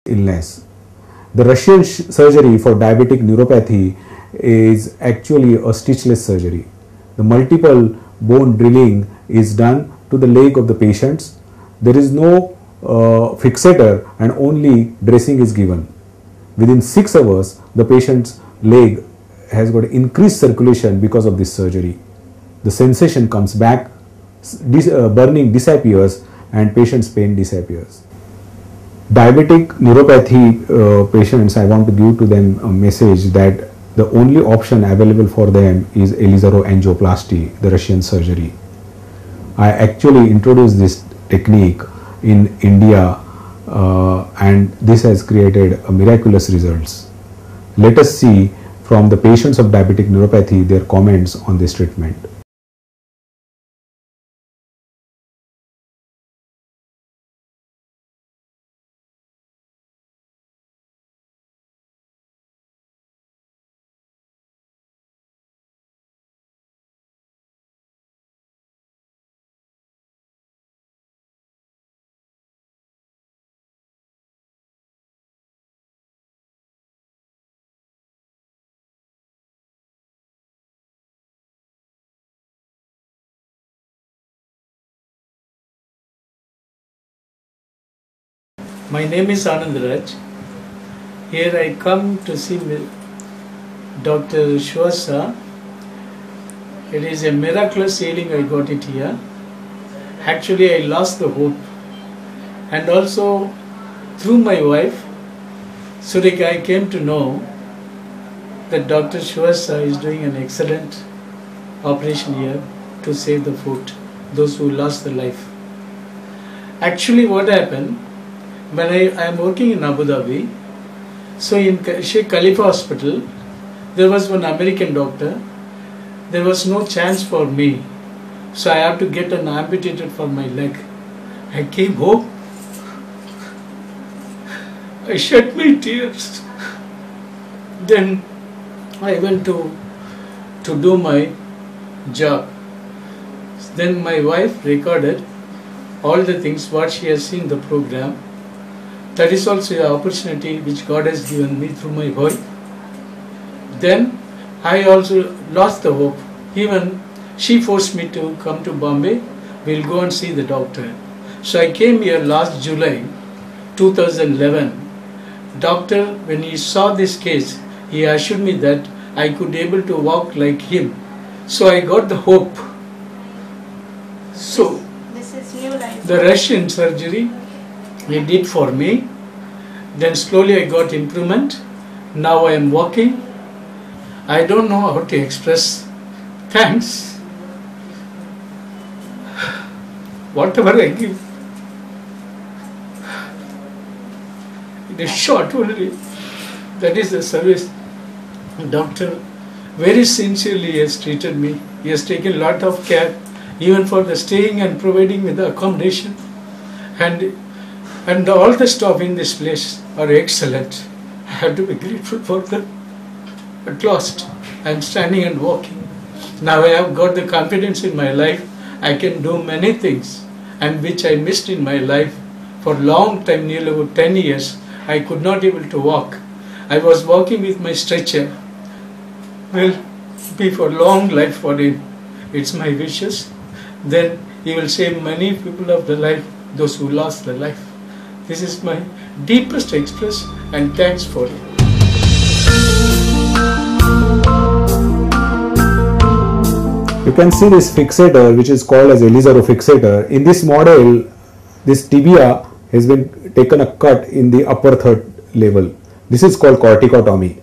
illness. The Russian surgery for diabetic neuropathy is actually a stitchless surgery. The multiple bone drilling is done to the leg of the patients. There is no fixator and only dressing is given. Within 6 hours, the patient's leg has got increased circulation because of this surgery. The sensation comes back, burning disappears, and patient's pain disappears. Diabetic neuropathy patients, I want to give to them a message that the only option available for them is Elizaroangioplasty, the Russian surgery. I actually introduced this technique in India and this has created miraculous results. Let us see from the patients of diabetic neuropathy their comments on this treatment. My name is Anand Raj. Here I come to see Dr. Shwasa. It is a miraculous healing I got it here. Actually, I lost the hope. And also, through my wife, Surika, I came to know that Dr. Shwasa is doing an excellent operation here to save the foot, those who lost their life. Actually, what happened? When I am working in Abu Dhabi, so in Sheikh Khalifa Hospital, there was one American doctor. There was no chance for me, so I have to get an amputated for my leg. I came home. I shed my tears. Then I went to do my job. Then my wife recorded all the things what she has seen in the program. That is also an opportunity which God has given me through my wife. Then I also lost the hope. Even she forced me to come to Bombay. We'll go and see the doctor. So I came here last July 2011. Doctor, when he saw this case, he assured me that I could be able to walk like him. So I got the hope. So this is new life. The Russian surgery he did for me. Then slowly I got improvement. Now I am walking. I don't know how to express thanks. Whatever I give, it is short only. That is the service. Doctor very sincerely has treated me. He has taken a lot of care, even for the staying and providing with the accommodation. And all the staff in this place are excellent. I have to be grateful for them. At last, I am standing and walking. Now I have got the confidence in my life. I can do many things, and which I missed in my life for a long time, nearly about 10 years. I could not able to walk. I was walking with my stretcher. Will be for long life for him. It's my wishes. Then he will save many people of the life, those who lost their life. This is my deepest express and thanks for it. You can see this fixator, which is called as Elizaro fixator. In this model, this tibia has been taken a cut in the upper third level. This is called corticotomy.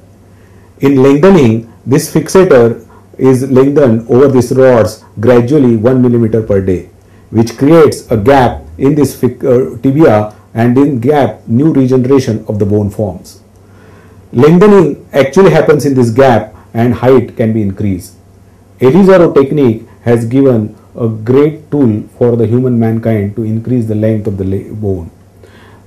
In lengthening, this fixator is lengthened over these rods gradually 1 millimeter per day, which creates a gap in this tibia, and in gap new regeneration of the bone forms. Lengthening actually happens in this gap and height can be increased. Elizaro technique has given a great tool for the human mankind to increase the length of the bone.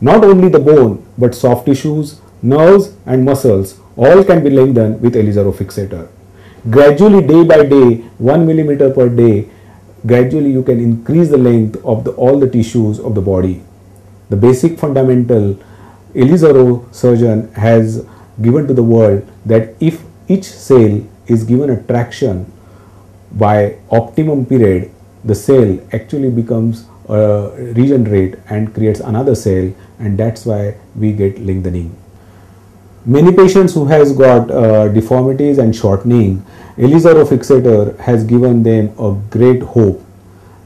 Not only the bone but soft tissues, nerves and muscles all can be lengthened with Elizaro fixator. Gradually, day by day, 1 millimeter per day, gradually you can increase the length of all the tissues of the body. The basic fundamental Elizarov surgeon has given to the world that if each cell is given a traction by optimum period, the cell actually becomes regenerate and creates another cell, and that's why we get lengthening. Many patients who has got deformities and shortening, Elizarov fixator has given them a great hope.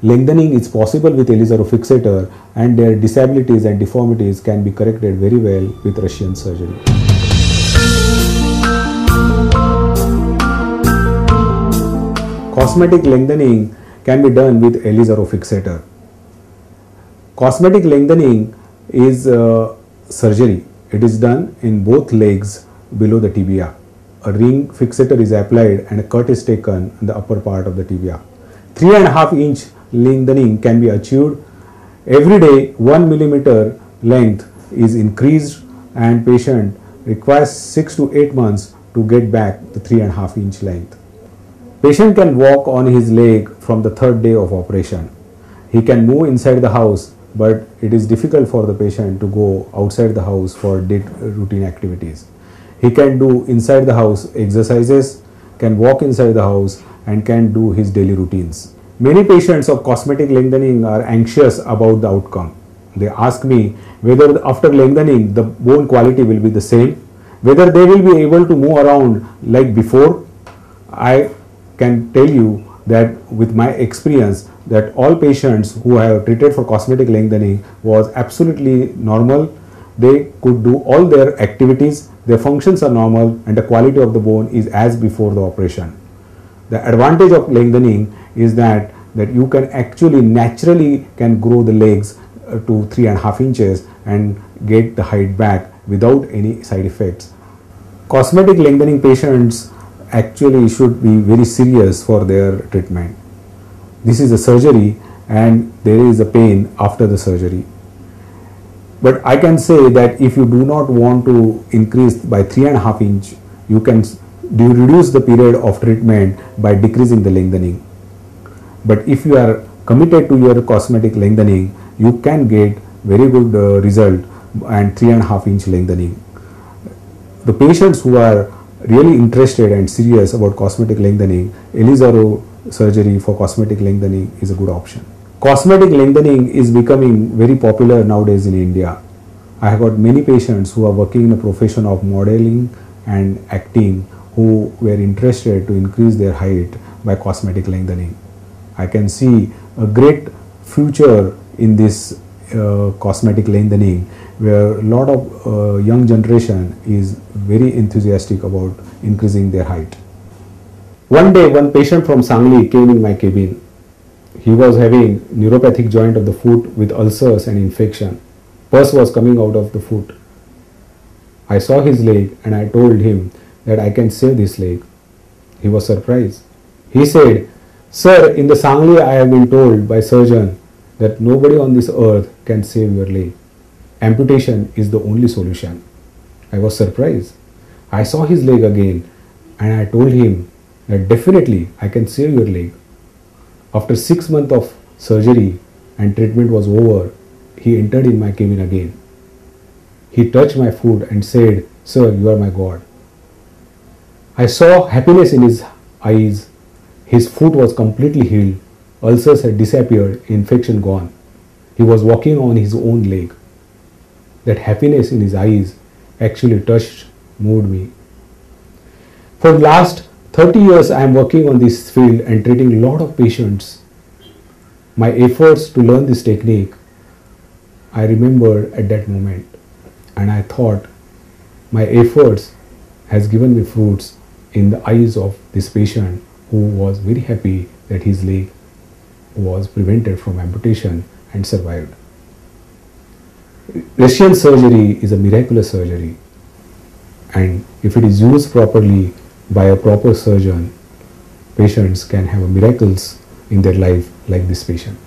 Lengthening is possible with Elizarov fixator, and their disabilities and deformities can be corrected very well with Russian surgery. Cosmetic lengthening can be done with Elizarov fixator. Cosmetic lengthening is surgery. It is done in both legs below the tibia. A ring fixator is applied and a cut is taken in the upper part of the tibia. 3.5 inch lengthening can be achieved. Every day 1 millimeter length is increased, and patient requires 6 to 8 months to get back the 3.5 inch length. Patient can walk on his leg from the 3rd day of operation. He can move inside the house, but it is difficult for the patient to go outside the house for routine activities. He can do inside the house exercises, can walk inside the house, and can do his daily routines. Many patients of cosmetic lengthening are anxious about the outcome. They ask me whether after lengthening the bone quality will be the same, whether they will be able to move around like before. I can tell you that with my experience that all patients who have treated for cosmetic lengthening was absolutely normal. They could do all their activities, their functions are normal, and the quality of the bone is as before the operation. The advantage of lengthening is that you can actually naturally can grow the legs to 3.5 inches and get the height back without any side effects. Cosmetic lengthening patients actually should be very serious for their treatment. This is a surgery and there is a pain after the surgery. But I can say that if you do not want to increase by 3.5 inch, you can reduce the period of treatment by decreasing the lengthening. But if you are committed to your cosmetic lengthening, you can get very good result and 3.5 inch lengthening. The patients who are really interested and serious about cosmetic lengthening, Elizarov surgery for cosmetic lengthening is a good option. Cosmetic lengthening is becoming very popular nowadays in India. I have got many patients who are working in the profession of modeling and acting who were interested to increase their height by cosmetic lengthening. I can see a great future in this cosmetic lengthening, where a lot of young generation is very enthusiastic about increasing their height. One day, one patient from Sangli came in my cabin. He was having neuropathic joint of the foot with ulcers and infection. Pus was coming out of the foot. I saw his leg and I told him that I can save this leg. He was surprised. He said, "Sir, in the Sangli I have been told by surgeon that nobody on this earth can save your leg. Amputation is the only solution." I was surprised. I saw his leg again and I told him that definitely I can save your leg. After 6 months of surgery and treatment was over, he entered in my cabin again. He touched my foot and said, "Sir, you are my God." I saw happiness in his eyes. His foot was completely healed. Ulcers had disappeared, infection gone. He was walking on his own leg. That happiness in his eyes actually touched, moved me. For the last 30 years I am working on this field and treating a lot of patients. My efforts to learn this technique, I remembered at that moment, and I thought my efforts has given me fruits in the eyes of this patient who was very happy that his leg was prevented from amputation and survived. Russian surgery is a miraculous surgery, and if it is used properly by a proper surgeon, patients can have miracles in their life like this patient.